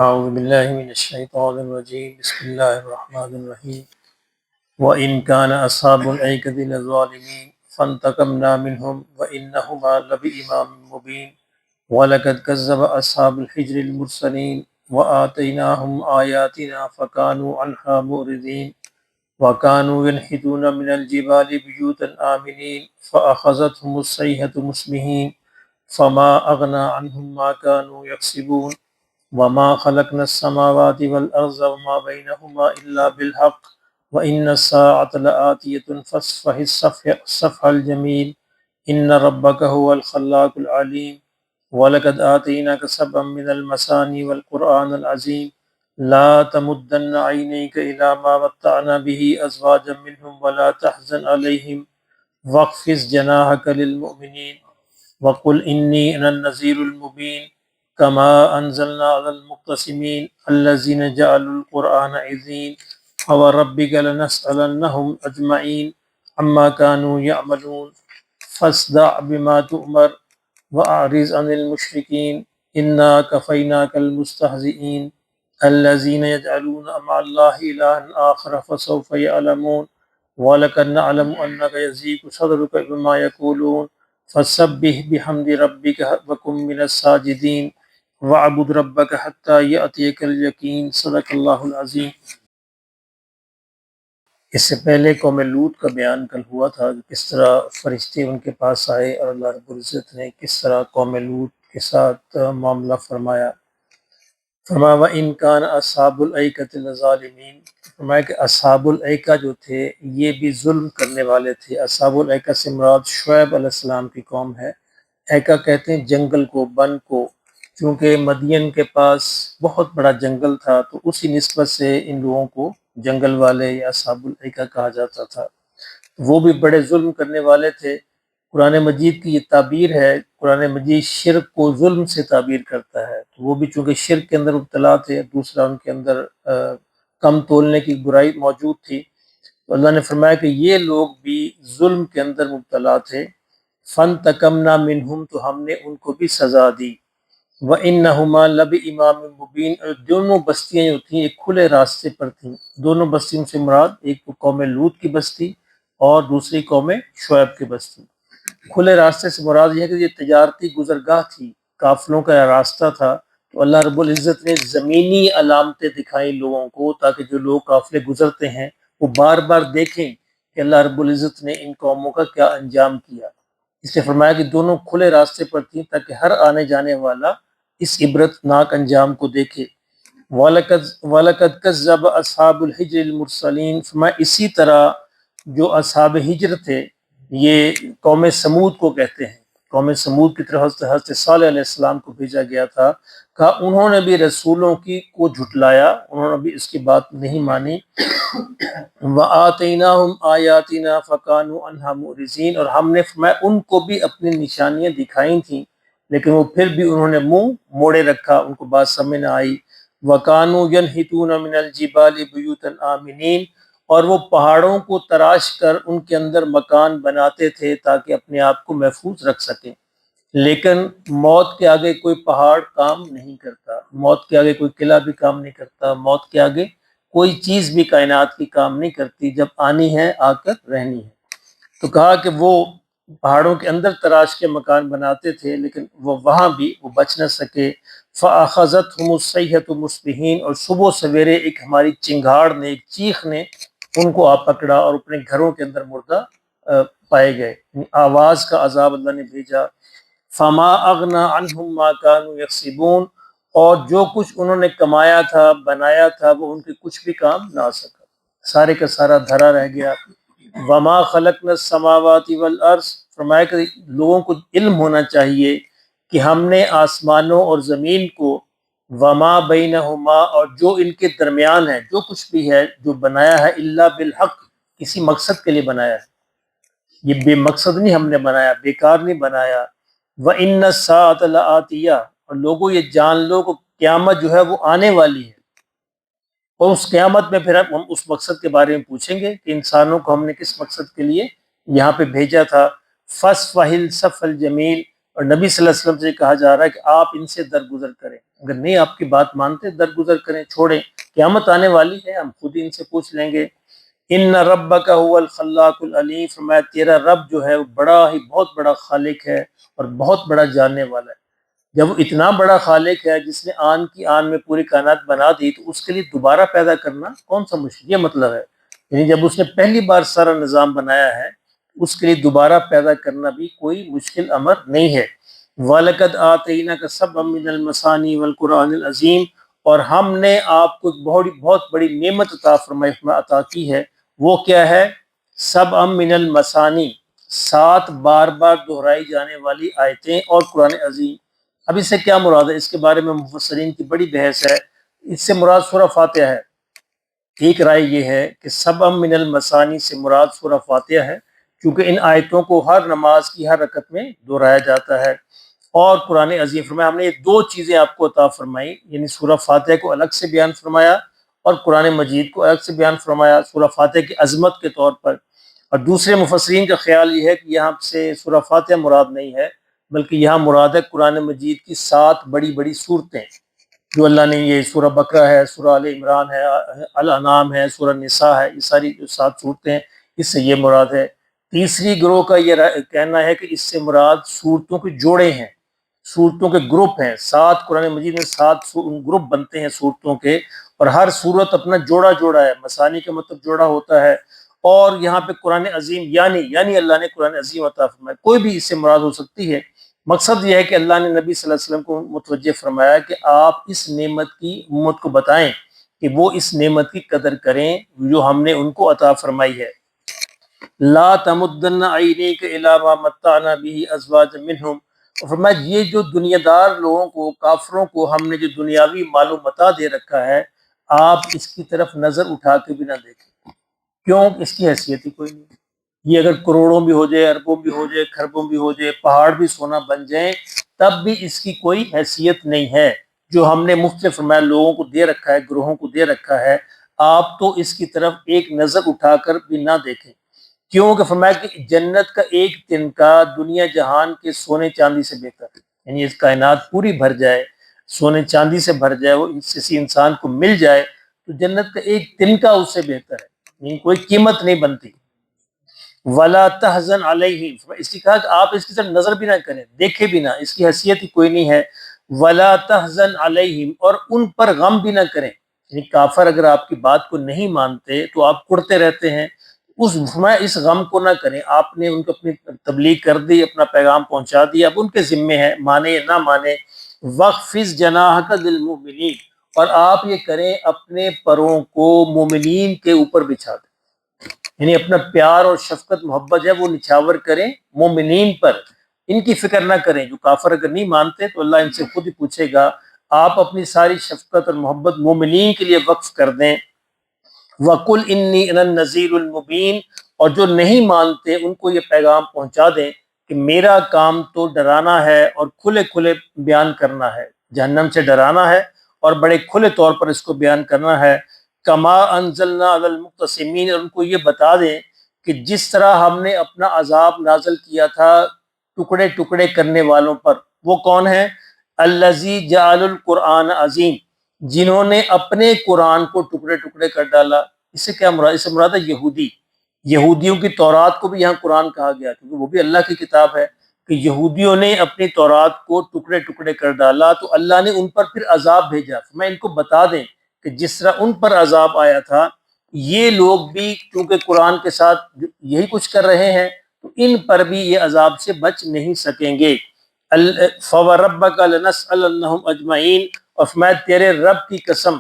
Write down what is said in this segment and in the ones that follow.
أعوذ بالله من الشيطان الرجيم بسم الله الرحمن الرحيم وإن كان أصحاب الأيكة لظالمين فانتقمنا منهم وإنهما لبإمام مبين ولقد كذب أصحاب الحجر المرسلين وآتيناهم آياتنا فكانوا عنها معرضين وكانوا ينحتون من الجبال بيوتا آمنين فأخذتهم الصيحة مصبحين فما أغنى عنهم ما كانوا يكسبون وما خلقنا السماوات والأرض وما بينهما إلا بالحق وإن الساعة لآتية فاصفح الصفح الجميل إن ربك هو الخلاق العليم ولقد آتيناك سبعا من المثاني والقرآن العظيم لا تمدن عينيك إلى ما متعنا به أزواجا منهم ولا تحزن عليهم واخفض جناحك للمؤمنين وقل إني أنا النذير المبين كما أنزلنا على المقتسمين الذين جعلوا القرآن عظيم فوربك لنسألنهم أجمعين عما كانوا يعملون فاصدع بما تؤمر وأعرض عن المشركين إنا كفيناك المستهزئين الذين يجعلون مع الله إلها آخر فسوف يعلمون ولقد نعلم أنك يضيق صدرك بما يقولون فسبح بحمد ربك وكن من الساجدين وَاعْبُدْ رَبَّكَ حَتَّى يَأْتِيَكَ الْيَقِينُ صدق اللہ العظیم۔ اس سے پہلے قوم لوط کا بیان کل ہوا تھا کہ کس طرح فرشتے ان کے پاس آئے اور اللہ رب العزت نے کس طرح قوم لوط کے ساتھ معاملہ فرمایا۔ فرمایا وَإِنْ كَانَ أَصْحَابُ الْأَيْكَةِ لَظَالِمِينَ، فرمایا کہ اصحاب الایکہ جو تھے یہ بھی ظلم کرنے والے تھے۔ اصحاب الایکہ سے مراد شعیب علیہ السلام کی قوم ہے۔ ایکا کہتے ہیں جنگل کو، بن کو، چونکہ مدین کے پاس بہت بڑا جنگل تھا تو اسی نسبت سے ان لوگوں کو جنگل والے یا اصحاب الایکہ کہا جاتا تھا۔ وہ بھی بڑے ظلم کرنے والے تھے۔ قرآن مجید کی یہ تعبیر ہے، قرآن مجید شرک کو ظلم سے تعبیر کرتا ہے، تو وہ بھی چونکہ شرک کے اندر مبتلا تھے، دوسرا ان کے اندر کم تولنے کی برائی موجود تھی، تو اللہ نے فرمایا کہ یہ لوگ بھی ظلم کے اندر مبتلا تھے۔ فَانْتَقَمْنَا مِنْهُمْ، تو ہم نے ان کو بھی سزا دی۔ وَإِنَّهُمَا لَبِإِمَامٍ مُبِينٍ، اور دونوں بستیاں جو تھیں ایک کھلے راستے پر تھیں۔ دونوں بستیوں سے مراد ایک قوم لوط کی بستی اور دوسری قوم شعیب کی بستی۔ کھلے راستے سے مراد یہ ہے کہ یہ تجارتی گزرگاہ تھی، قافلوں کا راستہ تھا، تو اللہ رب العزت نے زمینی علامتیں دکھائیں لوگوں کو تاکہ جو لوگ قافلے گزرتے ہیں وہ بار بار دیکھیں کہ اللہ رب العزت نے ان قوموں کا کیا انجام کیا۔ اس نے فرمایا کہ دونوں کھلے راستے پر تھیں تاکہ ہر آنے جانے والا اس عبرت ناک انجام کو دیکھے۔ وَلَقَدْ كَذَّبَ أَصْحَابُ الْحِجْرِ الْمُرْسَلِينَ، فرمایا اسی طرح جو اصحاب حجر تھے، یہ قوم سمود کو کہتے ہیں۔ قوم سمود کی طرف حضرت صالح علیہ السلام کو بھیجا گیا تھا، کہا انہوں نے بھی رسولوں کی کو جھٹلایا، انہوں نے بھی اس کی بات نہیں مانی۔ وَآتَيْنَاهُمْ آيَاتِنَا فَكَانُوا عَنْهَا مُعْرِضِينَ، اور ہم نے فرمایا ان کو بھی اپنی نشانیاں دکھائی تھیں لیکن وہ پھر بھی انہوں نے منہ موڑے رکھا، ان کو بات سمجھ نہ آئی۔ وَكَانُوا يَنْحِتُونَ مِنَ الْجِبَالِ بُيُوتًا آمِنِينَ، اور وہ پہاڑوں کو تراش کر ان کے اندر مکان بناتے تھے تاکہ اپنے آپ کو محفوظ رکھ سکیں، لیکن موت کے آگے کوئی پہاڑ کام نہیں کرتا، موت کے آگے کوئی قلعہ بھی کام نہیں کرتا، موت کے آگے کوئی چیز بھی کائنات کی کام نہیں کرتی، جب آنی ہے آ کر رہنی ہے۔ تو کہا کہ وہ پہاڑوں کے اندر تراش کے مکان بناتے تھے لیکن وہ وہاں بھی وہ بچ نہ سکے۔ فَأَخَذَتْهُمُ الصَّيْحَةُ مُصْبِحِينَ، اور صبح سویرے ایک ہماری چنگھاڑ نے، ایک چیخ نے ان کو آ پکڑا اور اپنے گھروں کے اندر مردہ پائے گئے، یعنی آواز کا عذاب اللہ نے بھیجا۔ فَمَا أَغْنَى عَنْهُمْ مَا كَانُوا يَكْسِبُونَ، اور جو کچھ انہوں نے کمایا تھا، بنایا تھا، وہ ان کے کچھ بھی کام نہ آ سکا، سارے کا سارا دھرا رہ گیا۔ وَمَا خَلَقْنَا السَّمَاوَاتِ وَالْأَرْضَ، فرمایا کہ لوگوں کو علم ہونا چاہیے کہ ہم نے آسمانوں اور زمین کو، وَمَا بَيْنَهُمَا، اور جو ان کے درمیان ہے، جو کچھ بھی ہے جو بنایا ہے، إِلَّا بِالْحَقِّ، کسی مقصد کے لیے بنایا ہے، یہ بے مقصد نہیں ہم نے بنایا، بیکار نہیں بنایا۔ وَإِنَّ السَّاعَةَ لَآتِيَةٌ، اور لوگوں یہ جان لو کہ قیامت جو ہے وہ آنے والی ہے، اور اس قیامت میں پھر ہم اس مقصد کے بارے میں پوچھیں گے کہ انسانوں کو ہم نے کس مقصد کے لیے یہاں پہ بھیجا تھا۔ فَاصْفَحِ الصَّفْحَ الْجَمِيلَ، اور نبی صلی اللہ علیہ وسلم سے کہا جا رہا ہے کہ آپ ان سے درگزر کریں، اگر نہیں آپ کی بات مانتے درگزر کریں، چھوڑیں، قیامت آنے والی ہے، ہم خود ہی ان سے پوچھ لیں گے۔ ان ربک هو الخلاق العلیم، فرمایا تیرا رب جو ہے وہ بڑا ہی بہت بڑا خالق ہے اور بہت بڑا جاننے والا ہے۔ جب وہ اتنا بڑا خالق ہے جس نے آن کی آن میں پوری کائنات بنا دی، تو اس کے لیے دوبارہ پیدا کرنا کون سا مشکل، یہ مطلب ہے، یعنی جب اس نے پہلی بار سارا نظام بنایا ہے، اس کے لیے دوبارہ پیدا کرنا بھی کوئی مشکل امر نہیں ہے۔ وَلَقَدْ آتَيْنَاكَ سَبْعًا مِّنَ الْمَثَانِي وَالْقُرْآنِ الْعَظِيمِ، اور ہم نے آپ کو ایک بہت بڑی نعمت عطا فرمائی، عطا کی ہے، وہ کیا ہے؟ سبعًا مِّنَ الْمَثَانِي، 7 بار بار دہرائی جانے والی آیتیں اور قرآن عظیم۔ اب اس سے کیا مراد ہے؟ اس کے بارے میں مفسرین کی بڑی بحث ہے۔ اس سے مراد سورہ فاتحہ ہے۔ ایک رائے یہ ہے کہ سبع من المثانی سے مراد سورہ فاتحہ ہے، کیونکہ ان آیتوں کو ہر نماز کی ہر رکعت میں دہرایا جاتا ہے، اور قرآن عظیم فرمایا ہم نے یہ 2 چیزیں آپ کو عطا فرمائی، یعنی سورہ فاتحہ کو الگ سے بیان فرمایا اور قرآن مجید کو الگ سے بیان فرمایا سورہ فاتحہ کی عظمت کے طور پر۔ اور دوسرے مفسرین کا خیال یہ ہے کہ یہاں سے سورہ فاتحہ مراد نہیں ہے، بلکہ یہاں مراد ہے قرآن مجید کی 7 بڑی بڑی صورتیں، جو اللہ نے، یہ سورہ بقرہ ہے، سورہ آل عمران ہے، الانعام ہے، سورہ نساء ہے، یہ ساری جو 7 صورتیں ہیں، اس سے یہ مراد ہے۔ تیسری گروہ کا یہ کہنا ہے کہ اس سے مراد صورتوں کے جوڑے ہیں، صورتوں کے گروپ ہیں، 7 قرآن مجید میں 7 گروپ بنتے ہیں صورتوں کے، اور ہر صورت اپنا جوڑا جوڑا ہے، مثانی کا مطلب جوڑا ہوتا ہے، اور یہاں پہ قرآن عظیم یعنی اللہ نے قرآن عظیم عطا فرمایا، کوئی بھی اس سے مراد ہو سکتی ہے۔ مقصد یہ ہے کہ اللہ نے نبی صلی اللہ علیہ وسلم کو متوجہ فرمایا کہ آپ اس نعمت کی امت کو بتائیں کہ وہ اس نعمت کی قدر کریں جو ہم نے ان کو عطا فرمائی ہے۔ لا تمدن عینیک الی ما متعنا به ازواجا منہم، اور فرمایا یہ جو دنیا دار لوگوں کو، کافروں کو ہم نے جو دنیاوی مال و متاع دے رکھا ہے، آپ اس کی طرف نظر اٹھا کے بھی نہ دیکھیں، کیوں؟ اس کی حیثیت ہی کوئی نہیں۔ یہ اگر کروڑوں بھی ہو جائے، اربوں بھی ہو جائے، خربوں بھی ہو جائے، پہاڑ بھی سونا بن جائیں، تب بھی اس کی کوئی حیثیت نہیں ہے جو ہم نے مختلف فرمایا لوگوں کو دے رکھا ہے، گروہوں کو دے رکھا ہے، آپ تو اس کی طرف ایک نظر اٹھا کر بھی نہ دیکھیں۔ کیوں کہ فرمایا کہ جنت کا ایک تنکا دنیا جہان کے سونے چاندی سے بہتر ہے، یعنی اس کائنات پوری بھر جائے، سونے چاندی سے بھر جائے، وہ کسی انسان کو مل جائے تو جنت کا ایک تنکا اس سے بہتر ہے، یعنی کوئی قیمت نہیں بنتی۔ ولا تحزن علیہم، اس کی کہا کہ آپ اس کی طرف نظر بھی نہ کریں، دیکھے بھی نہ، اس کی حیثیت ہی کوئی نہیں ہے۔ ولا تحزن علیہم، اور ان پر غم بھی نہ کریں، یعنی کافر اگر آپ کی بات کو نہیں مانتے تو آپ کڑتے رہتے ہیں، اس غم کو نہ کریں، آپ نے ان کو اپنی تبلیغ کر دی، اپنا پیغام پہنچا دیا، اب ان کے ذمے ہے، مانے یا نہ مانے۔ وَخْفِضْ جَنَاحَكَ لِلْمُؤْمِنِينَ، اور آپ یہ کریں اپنے پروں کو مومنین کے اوپر بچھا دیں، یعنی اپنا پیار اور شفقت محبت ہے وہ نچھاور کریں مومنین پر، ان کی فکر نہ کریں۔ جو کافر اگر نہیں مانتے تو اللہ ان سے خود ہی پوچھے گا، آپ اپنی ساری شفقت اور محبت مومنین کے لیے وقف کر دیں۔ وَقُلْ إِنِّي أَنَا النَّذِيرُ الْمُبِينُ، اور جو نہیں مانتے ان کو یہ پیغام پہنچا دیں کہ میرا کام تو ڈرانا ہے اور کھلے کھلے بیان کرنا ہے، جہنم سے ڈرانا ہے اور بڑے کھلے طور پر اس کو بیان کرنا ہے۔ کما انزلنا علی المقتسمین، اور ان کو یہ بتا دیں کہ جس طرح ہم نے اپنا عذاب نازل کیا تھا ٹکڑے ٹکڑے کرنے والوں پر، وہ کون ہیں؟ الذی جعل القرآن عظیم، جنہوں نے اپنے قرآن کو ٹکڑے ٹکڑے کر ڈالا۔ اس سے کیا مراد؟ اس سے مراد ہے یہودی، یہودیوں کی تورات کو بھی یہاں قرآن کہا گیا کیونکہ وہ بھی اللہ کی کتاب ہے، کہ یہودیوں نے اپنی تورات کو ٹکڑے ٹکڑے کر ڈالا تو اللہ نے ان پر پھر عذاب بھیجا۔ میں ان کو بتا دیں کہ جس طرح ان پر عذاب آیا تھا، یہ لوگ بھی چونکہ قرآن کے ساتھ یہی کچھ کر رہے ہیں تو ان پر بھی یہ عذاب سے بچ نہیں سکیں گے۔ فَوَرَبَّكَ لَنَسْأَلَنَّهُمْ أَجْمَعِينَ، اور فرمایا تیرے رب کی قسم،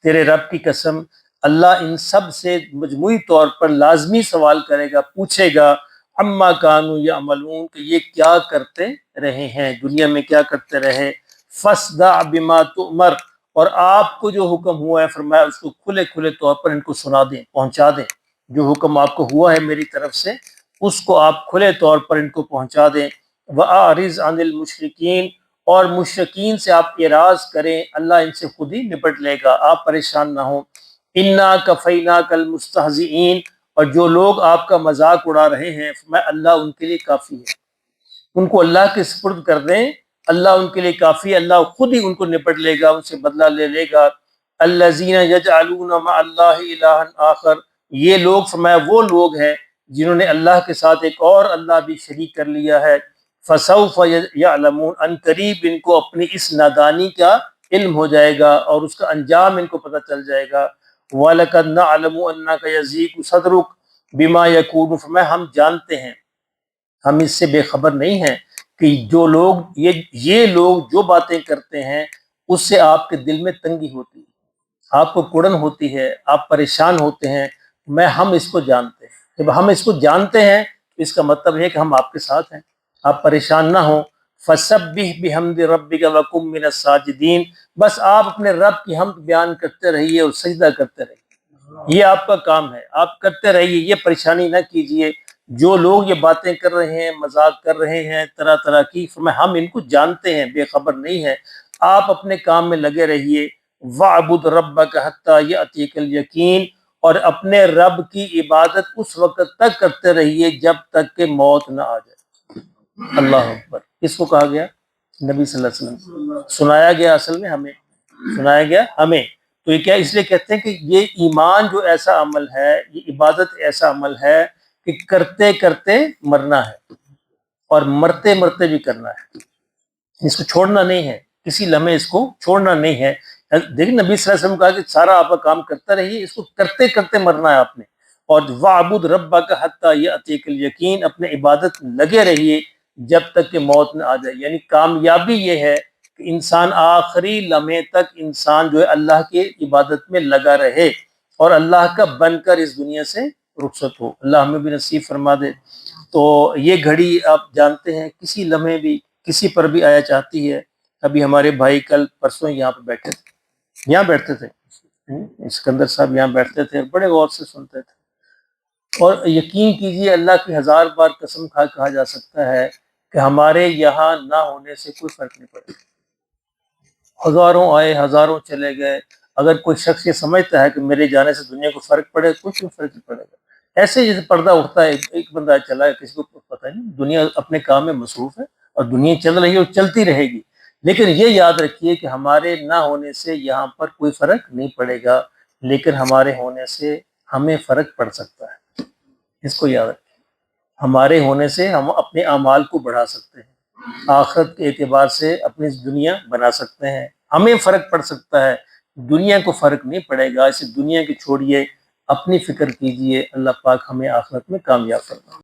تیرے رب کی قسم، اللہ ان سب سے مجموعی طور پر لازمی سوال کرے گا، پوچھے گا، عما کانوا یعملون، کہ یہ کیا کرتے رہے ہیں، دنیا میں کیا کرتے رہے۔ فَاصْدَعْ بِمَا تُؤْمَرُ، اور آپ کو جو حکم ہوا ہے فرمایا اس کو کھلے کھلے طور پر ان کو سنا دیں، پہنچا دیں، جو حکم آپ کو ہوا ہے میری طرف سے اس کو آپ کھلے طور پر ان کو پہنچا دیں۔ وَأَعْرِضْ عَنِ الْمُشْرِكِينَ، اور مشرکین سے آپ اعراض کریں، اللہ ان سے خود ہی نپٹ لے گا، آپ پریشان نہ ہوں۔ اِنَّا كَفَيْنَاكَ الْمُسْتَهْزِئِينَ، اور جو لوگ آپ کا مذاق اڑا رہے ہیں میں اللہ ان کے لیے کافی ہے۔ ان کو اللہ کے سپرد کر دیں، اللہ ان کے لیے کافی ہے، اللہ خود ہی ان کو نپٹ لے گا، ان سے بدلہ لے لے گا۔ الذین یجعلون مع اللہ الہا آخر، یہ لوگ فرمایا وہ لوگ ہیں جنہوں نے اللہ کے ساتھ ایک اور اللہ بھی شریک کر لیا ہے۔ فسوف یعلمون، ان قریب ان کو اپنی اس نادانی کا علم ہو جائے گا اور اس کا انجام ان کو پتہ چل جائے گا۔ وَلَقَدْ نَعْلَمُ أَنَّكَ يَضِيقُ صَدْرُكَ بِمَا يَقُولُونَ، فرمایا ہم جانتے ہیں، ہم اس سے بے خبر نہیں ہیں کہ جو لوگ یہ لوگ جو باتیں کرتے ہیں اس سے آپ کے دل میں تنگی ہوتی ہے، آپ کو کڑن ہوتی ہے، آپ پریشان ہوتے ہیں، ہم اس کو جانتے ہیں۔ جب ہم اس کو جانتے ہیں تو اس کا مطلب ہے کہ ہم آپ کے ساتھ ہیں، آپ پریشان نہ ہوں۔ فَسَبِّحْ بِحَمْدِ رَبِّكَ وَكُن مِّنَ السَّاجِدِينَ، بس آپ اپنے رب کی حمد بیان کرتے رہیے اور سجدہ کرتے رہیے، یہ آپ کا کام ہے، آپ کرتے رہیے، یہ پریشانی نہ کیجئے۔ جو لوگ یہ باتیں کر رہے ہیں، مذاق کر رہے ہیں طرح طرح کی، فرمایا ہم ان کو جانتے ہیں، بے خبر نہیں ہے، آپ اپنے کام میں لگے رہیے۔ وَاعْبُدْ رَبَّكَ حَتَّىٰ يَأْتِيَكَ الْيَقِينُ، اور اپنے رب کی عبادت اس وقت تک کرتے رہیے جب تک کہ موت نہ آ جائے۔ اللہ اکبر، کس کو کہا گیا؟ نبی صلی اللہ علیہ وسلم، سنایا گیا اصل میں ہمیں، سنایا گیا ہمیں۔ تو یہ کیا اس لیے کہتے ہیں کہ یہ ایمان جو ایسا عمل ہے، یہ عبادت ایسا عمل ہے کہ کرتے کرتے مرنا ہے اور مرتے مرتے بھی کرنا ہے، اس کو چھوڑنا نہیں ہے، کسی لمحے اس کو چھوڑنا نہیں ہے۔ دیکھیں نبی صلی اللہ علیہ وسلم کہا کہ سارا آپ کا کام کرتا رہیے، اس کو کرتے کرتے مرنا ہے آپ نے۔ اور وَاعْبُدْ رَبَّكَ حَتَّىٰ يَأْتِيَكَ الْيَقِينُ، اپنے عبادت لگے رہیے جب تک کہ موت نہ آ جائے۔ یعنی کامیابی یہ ہے کہ انسان آخری لمحے تک انسان جو ہے اللہ کی عبادت میں لگا رہے اور اللہ کا بن کر اس دنیا سے رخصت ہو۔ اللہ ہمیں بھی نصیب فرما دے۔ تو یہ گھڑی آپ جانتے ہیں کسی لمحے بھی کسی پر بھی آیا چاہتی ہے۔ ابھی ہمارے بھائی کل پرسوں یہاں پہ بیٹھے تھے، یہاں بیٹھتے تھے، اسکندر صاحب یہاں بیٹھتے تھے، بڑے غور سے سنتے تھے، اور یقین کیجئے اللہ کی 1000 بار قسم کہا جا سکتا ہے کہ ہمارے یہاں نہ ہونے سے کوئی فرق نہیں پڑے، ہزاروں آئے ہزاروں چلے گئے، اگر کوئی شخص یہ سمجھتا ہے کہ میرے جانے سے دنیا کو فرق پڑے، کچھ بھی فرق نہیں پڑے گا۔ ایسے جیسے پردہ اٹھتا ہے، ایک بندہ چلا ہے، کسی کو پتہ نہیں، دنیا اپنے کام میں مصروف ہے اور دنیا چل رہی ہے اور چلتی رہے گی، لیکن یہ یاد رکھیے کہ ہمارے نہ ہونے سے یہاں پر کوئی فرق نہیں پڑے گا، لیکن ہمارے ہونے سے ہمیں فرق پڑ سکتا ہے، اس کو یاد رکھیں۔ ہمارے ہونے سے ہم اپنے اعمال کو بڑھا سکتے ہیں، آخرت کے اعتبار سے اپنی دنیا بنا سکتے ہیں، ہمیں فرق پڑ سکتا ہے، دنیا کو فرق نہیں پڑے گا۔ اسے دنیا کی چھوڑیے، اپنی فکر کیجئے، اللہ پاک ہمیں آخرت میں کامیاب فرمائے۔